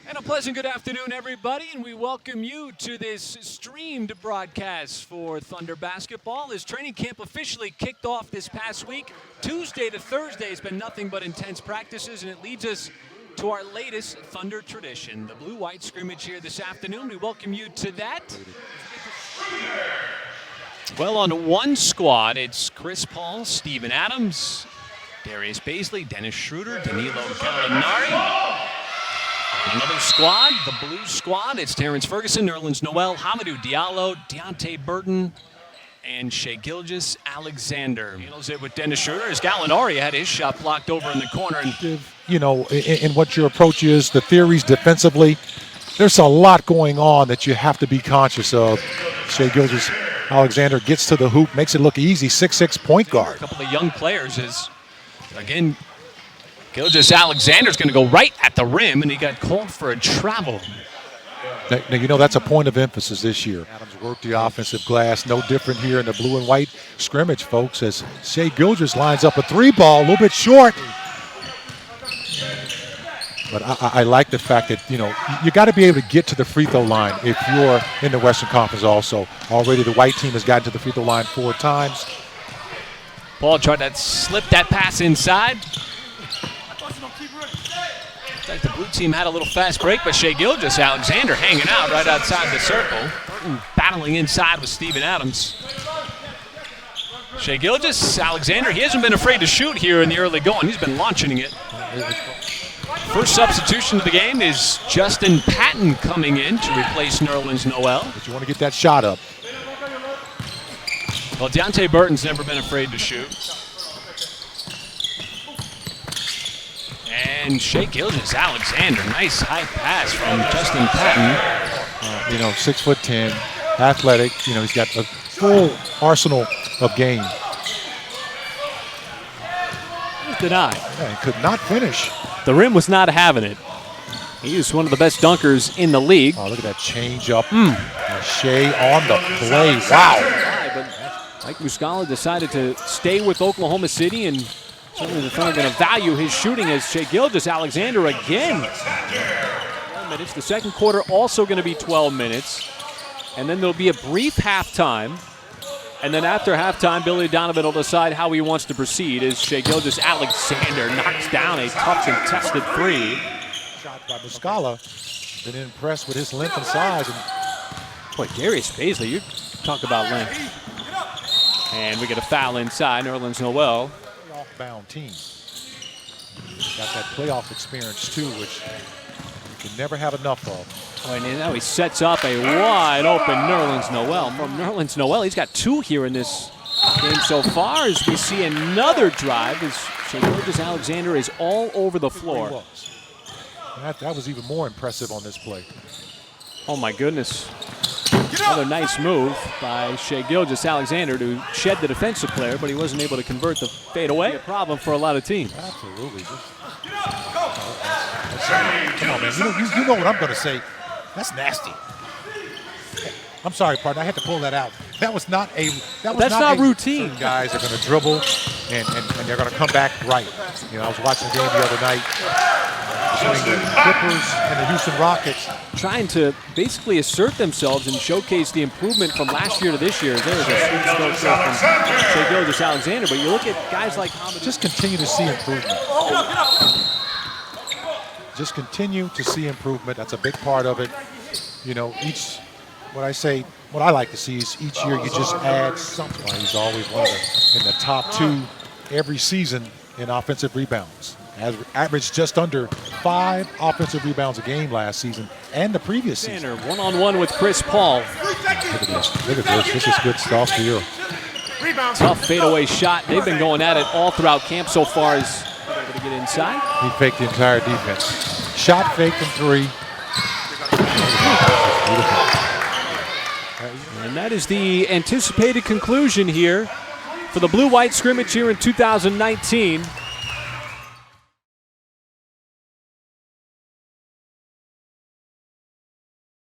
And a pleasant good afternoon, everybody, and we welcome you to this streamed broadcast for Thunder basketball. As training camp officially kicked off this past week, Tuesday to Thursday has been nothing but intense practices, and it leads us to our latest Thunder tradition, the blue-white scrimmage here this afternoon. We welcome you to that. Well, on one squad, it's Chris Paul, Steven Adams, Darius Baisley, Dennis Schroeder, Danilo Gallinari. Another squad, the blue squad, it's Terrence Ferguson, Nerlens Noel, Hamidou Diallo, Deonte Burton, and Shai Gilgeous-Alexander. Handles it with Dennis Schroeder as Gallinari had his shot blocked over in the corner. And you know, in what your approach is, the theories defensively, there's a lot going on that you have to be conscious of. Shai Gilgeous-Alexander gets to the hoop, makes it look easy, 6'6" point guard. A couple of young players is, again, Gilgeous-Alexander's going to go right at the rim, and he got called for a travel. Now, you know, that's a point of emphasis this year. Adams worked the offensive glass. No different here in the blue and white scrimmage, folks, as Shai Gilgeous lines up a three ball, a little bit short. But I like the fact that, you know, you got to be able to get to the free throw line if you're in the Western Conference also. Already the white team has gotten to the free throw line 4 times. Paul tried to slip that pass inside. Like the blue team had a little fast break, but Shai Gilgeous-Alexander hanging out right outside the circle. Burton battling inside with Steven Adams. Shai Gilgeous-Alexander, he hasn't been afraid to shoot here in the early going. He's been launching it. First substitution of the game is Justin Patton coming in to replace Nerlens Noel. But you want to get that shot up. Well, Deonte Burton's never been afraid to shoot. And Shai Gilgeous-Alexander, nice high pass from Justin Patton. You know, 6'10", athletic. You know, he's got a full arsenal of game. Denied. Yeah, he could not finish. The rim was not having it. He is one of the best dunkers in the league. Oh, look at that change up. Shai on the play. Wow. But Mike Muscala decided to stay with Oklahoma City, and certainly the Thunder going to value his shooting as Shai Gilgeous-Alexander again. 12 minutes. The second quarter also going to be 12 minutes. And then there'll be a brief halftime. And then after halftime, Billy Donovan will decide how he wants to proceed as Shai Gilgeous-Alexander knocks down a tough and tested three. Shot by Muscala. Been impressed with his length and size. Boy, Darius Baisley, you talk about length. And we get a foul inside, Nerlens Noel. Bound team. Got that playoff experience too, which you can never have enough of. Oh, and now he sets up a wide open Nerlens Noel. From Nerlens Noel, he's got 2 here in this game so far as we see another drive as Shai Gilgeous-Alexander is all over the floor. That was even more impressive on this play. Oh my goodness. Another nice move by Shai Gilgeous-Alexander to shed the defensive player, but he wasn't able to convert the fadeaway. A problem for a lot of teams. Absolutely. Come on, man. You know what I'm going to say. That's nasty. I'm sorry, partner. I had to pull that out. That was not a. That's not routine. Certain guys are going to dribble, and they're going to come back right. You know, I was watching the game the other night between the Clippers and the Houston Rockets. Trying to basically assert themselves and showcase the improvement from last year to this year. There's a sweet stroke from Shai Gilgeous-Alexander, but you look at guys like Hamidou. Just continue to see improvement. Just continue to see improvement. That's a big part of it. You know, what I like to see is each year you just add something. He's always one of in the top 2 every season in offensive rebounds. Averaged just under 5 offensive rebounds a game last season and the previous season. One-on-one with Chris Paul. Look at this. This is good stuff here. Tough fadeaway shot. They've been going at it all throughout camp so far as able to get inside. He faked the entire defense. Shot fake from 3. And that is the anticipated conclusion here for the blue-white scrimmage here in 2019.